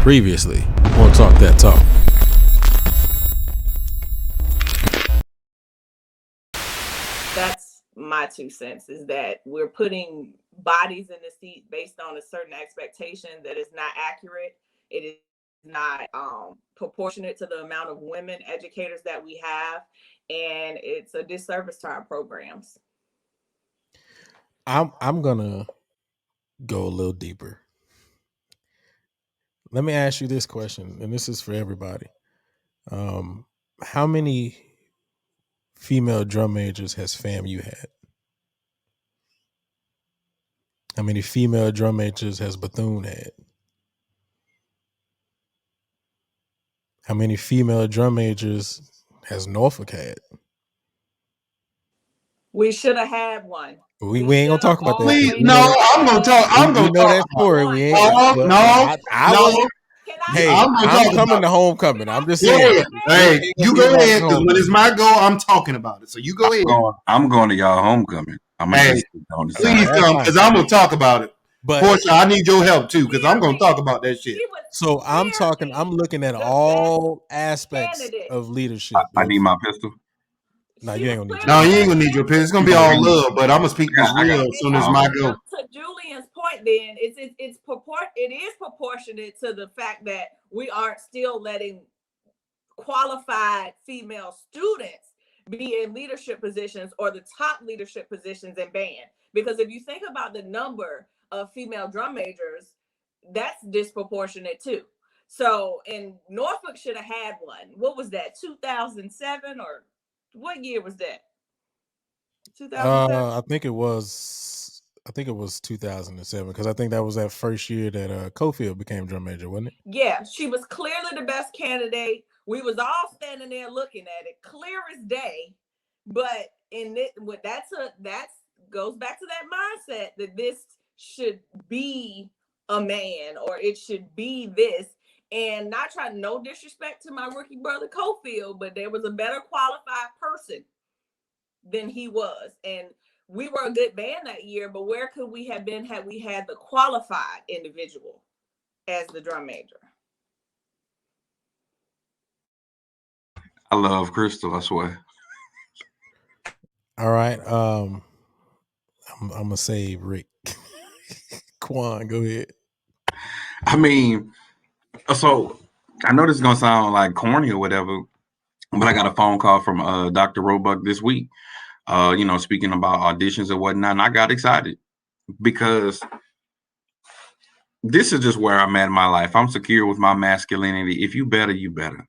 Previously, on Talk That Talk. That's my 2 cents, is that we're putting bodies in the seat based on a certain expectation that is not accurate. It is not proportionate to the amount of women educators that we have, and it's a disservice to our programs. I'm gonna go a little deeper. Let me ask you this question, and this is for everybody. How many female drum majors has FAMU had? How many female drum majors has Bethune had? How many female drum majors has Norfolk had? We should have had one. We ain't gonna talk about that. Please, no, I'm gonna talk. I'm gonna know talk that story. one. We ain't. No. Hey, I'm coming to homecoming. I'm just saying. Hey, you go ahead, because when it's my goal, I'm talking about it. So you go ahead. I'm going to y'all homecoming. Hey, please come, because I'm gonna talk about it. But Portia, I need your help too, because I'm gonna talk about that shit. So I'm looking at all aspects of leadership. I need my pistol. No, you ain't gonna need. No, you ain't gonna need your pistol. It's gonna be all love, but I'm gonna speak this real as soon as my go. To Julian's point, then it is proportionate to the fact that we aren't still letting qualified female students be in leadership positions or the top leadership positions in band. Because if you think about the number of female drum majors, that's disproportionate too. So, and Norfolk should have had one. What was that? 2007 or what year was that? 2007. I think it was 2007, because I think that was that first year that Cofield became drum major, wasn't it? Yeah, she was clearly the best candidate. We was all standing there looking at it, clear as day. But that's goes back to that mindset that this should be a man, or it should be this. And not trying, no disrespect to my rookie brother Cofield, but there was a better qualified person than he was. And we were a good band that year, but where could we have been had we had the qualified individual as the drum major? I love Crystal, I swear. All right. I'm gonna save Rick. Quan, go ahead. I mean, so I know this is gonna sound like corny or whatever, but I got a phone call from Dr. Roebuck this week. Speaking about auditions and whatnot, and I got excited because this is just where I'm at in my life. I'm secure with my masculinity. If you better, you better.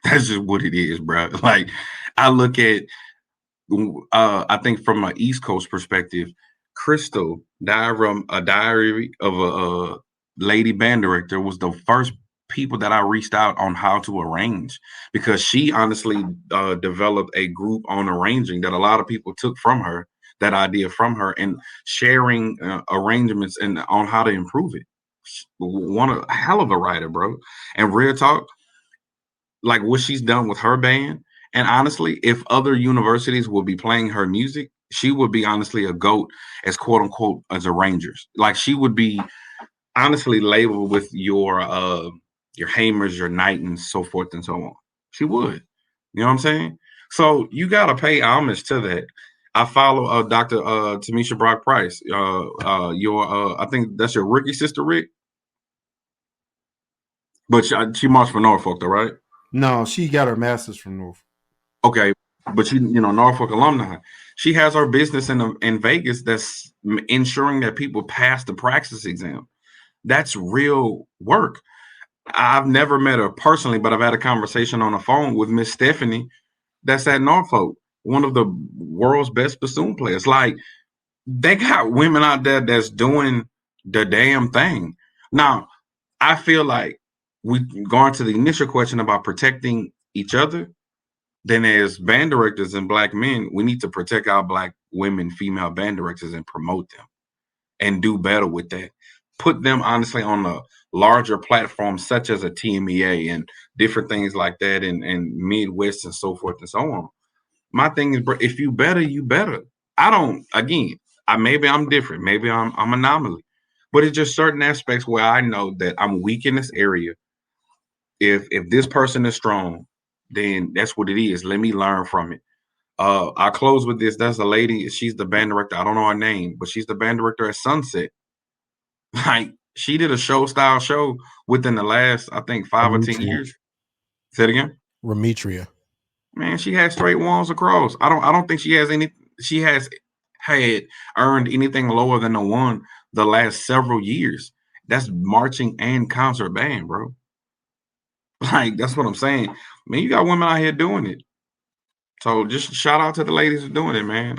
That's just what it is, bro. Like, I look at, I think from an East Coast perspective, Crystal, a diary of a lady band director, was the first people that I reached out on how to arrange, because she honestly developed a group on arranging that a lot of people took from her, that idea from her, and sharing arrangements and on how to improve it. A hell of a writer, bro. And real talk, like what she's done with her band. And honestly, if other universities would be playing her music, she would be honestly a GOAT as quote unquote as arrangers. Like, she would be honestly labeled with your Hamers, your Knightons, so forth and so on. She would. You know what I'm saying? So you gotta pay homage to that. I follow Dr. Tamisha Brock Price. I think that's your rookie sister, Rick. But she marched for Norfolk, though, right? No, she got her master's from Norfolk. Okay, but she, Norfolk alumni. She has her business in Vegas that's ensuring that people pass the praxis exam. That's real work. I've never met her personally, but I've had a conversation on the phone with Miss Stephanie that's at Norfolk, one of the world's best bassoon players. Like, they got women out there that's doing the damn thing. Now, I feel like we going to the initial question about protecting each other. Then as band directors and Black men, we need to protect our Black women, female band directors, and promote them and do better with that. Put them honestly on a larger platform, such as a TMEA and different things like that, and Midwest and so forth and so on. My thing is, if you better, you better. Maybe I'm different. Maybe I'm anomaly. But it's just certain aspects where I know that I'm weak in this area if this person is strong, then that's what it is. Let me learn from it. I close with this. That's a lady. She's the band director. I don't know her name, but she's the band director at Sunset. Like, she did a style show within the last, I think, 5 or 10 years. Say it again. Remetria. Man, she has straight walls across. I don't think she has had earned anything lower than a 1 the last several years. That's marching and concert band, bro. Like, that's what I'm saying. Man, you got women out here doing it. So just shout out to the ladies who are doing it, man.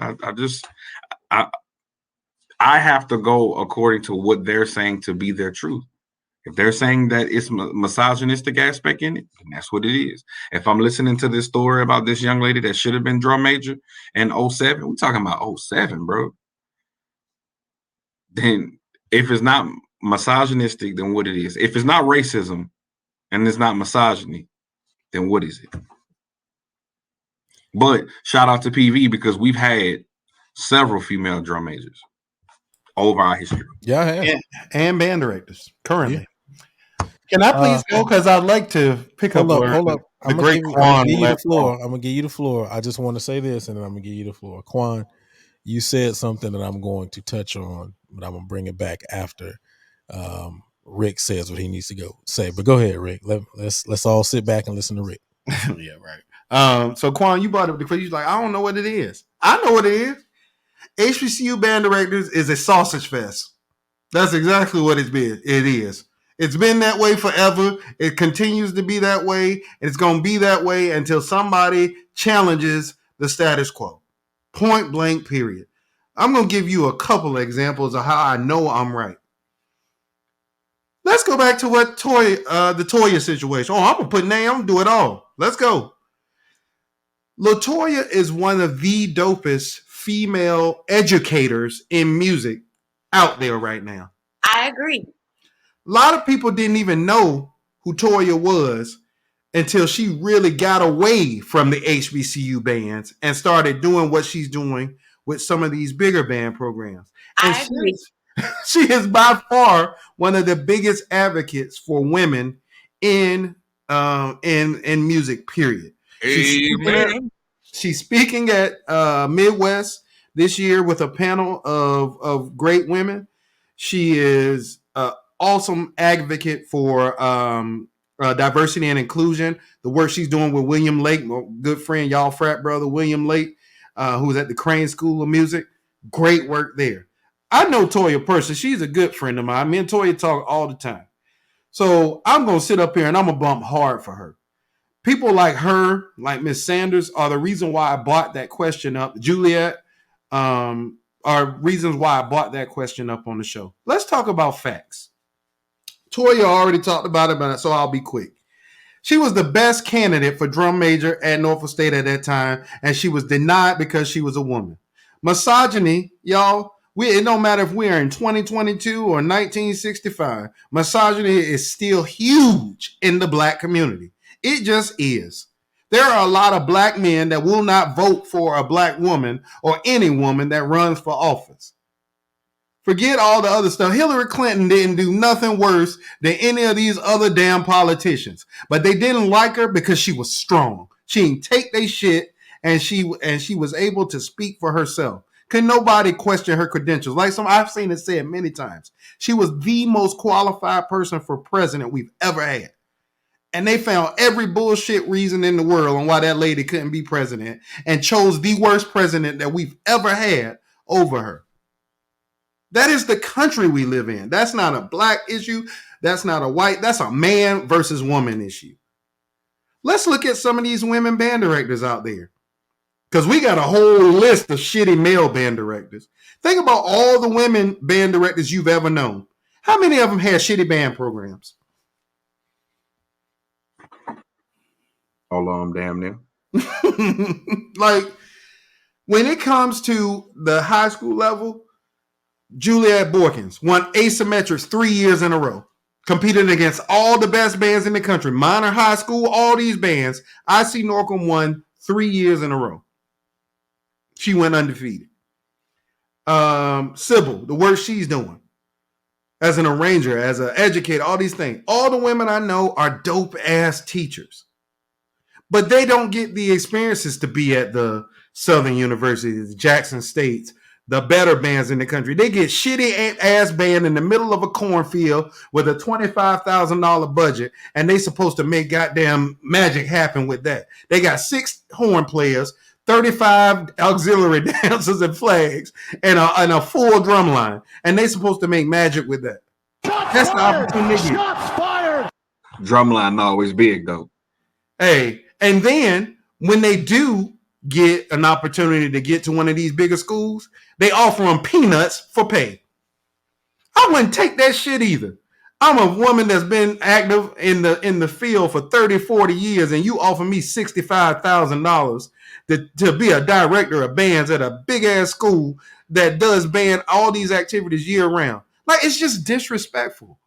I have to go according to what they're saying to be their truth. If they're saying that it's misogynistic aspect in it, then that's what it is. If I'm listening to this story about this young lady that should have been drum major in 07, we're talking about 07, bro. Then if it's not misogynistic, then what it is? If it's not racism and it's not misogyny, then what is it? But shout out to PV because we've had several female drum majors over our history. Yeah, I have. And band directors currently. Yeah. Can I please go? Because I'd like to pick up. Hold up. I'm gonna give you the floor. I'm gonna give you the floor. I just want to say this, and then I'm gonna give you the floor. Quan, you said something that I'm going to touch on, but I'm gonna bring it back after Rick says what he needs to go say. But go ahead, Rick. Let's all sit back and listen to Rick. Yeah, right. So Quan, you brought up the question. You're like, I don't know what it is. I know what it is. HBCU band directors is a sausage fest. That's exactly what it is. It's been that way forever. It continues to be that way. And it's going to be that way until somebody challenges the status quo. Point blank, period. I'm going to give you a couple of examples of how I know I'm right. Let's go back to what the Toya situation. Oh, I'm going to put name. I'm going to do it all. Let's go. LaToya is one of the dopest female educators in music out there right now. I agree. A lot of people didn't even know who Toya was until she really got away from the HBCU bands and started doing what she's doing with some of these bigger band programs. And I agree. She is by far one of the biggest advocates for women in music, period. She's speaking at Midwest this year with a panel of great women. She is an awesome advocate for diversity and inclusion. The work she's doing with William Lake, my good friend, y'all frat brother William Lake, who's at the Crane School of Music. Great work there. I know Toya personally. She's a good friend of mine. Me and Toya talk all the time. So I'm going to sit up here and I'm going to bump hard for her. People like her, like Miss Sanders, are the reason why I brought that question up. Juliet are reasons why I brought that question up on the show. Let's talk about facts. Toya already talked about it, so I'll be quick. She was the best candidate for drum major at Norfolk State at that time, and she was denied because she was a woman. Misogyny, y'all, it don't matter if we're in 2022 or 1965. Misogyny is still huge in the black community. It just is. There are a lot of black men that will not vote for a black woman or any woman that runs for office. Forget all the other stuff. Hillary Clinton didn't do nothing worse than any of these other damn politicians. But they didn't like her because she was strong. She didn't take their shit, and she was able to speak for herself. Can nobody question her credentials? I've seen it said many times. She was the most qualified person for president we've ever had. And they found every bullshit reason in the world on why that lady couldn't be president and chose the worst president that we've ever had over her. That is the country we live in. That's not a black issue. That's not a white. That's a man versus woman issue. Let's look at some of these women band directors out there. Because we got a whole list of shitty male band directors. Think about all the women band directors you've ever known. How many of them had shitty band programs? All of them, damn near. Like, when it comes to the high school level, Juliet Borkins won Asymmetrics 3 years in a row, competing against all the best bands in the country. Minor, high school, all these bands. IC Norcom won 3 years in a row. She went undefeated. Sybil, the work she's doing. as an arranger, as an educator, all these things. All the women I know are dope ass teachers, but they don't get the experiences to be at the Southern Universities, the Jackson States, the better bands in the country. They get shitty ass band in the middle of a cornfield with a $25,000 budget, and they supposed to make goddamn magic happen with that. They got 6 horn players, 35 auxiliary dancers and flags, and a full drum line, and they supposed to make magic with that. That's the opportunity. Shots fired. Drumline always big though. Hey, and then when they do get an opportunity to get to one of these bigger schools, they offer them peanuts for pay. I wouldn't take that shit either. I'm a woman that's been active in the field for 30, 40 years, and you offer me $65,000 to be a director of bands at a big ass school that does band all these activities year round. Like, it's just disrespectful.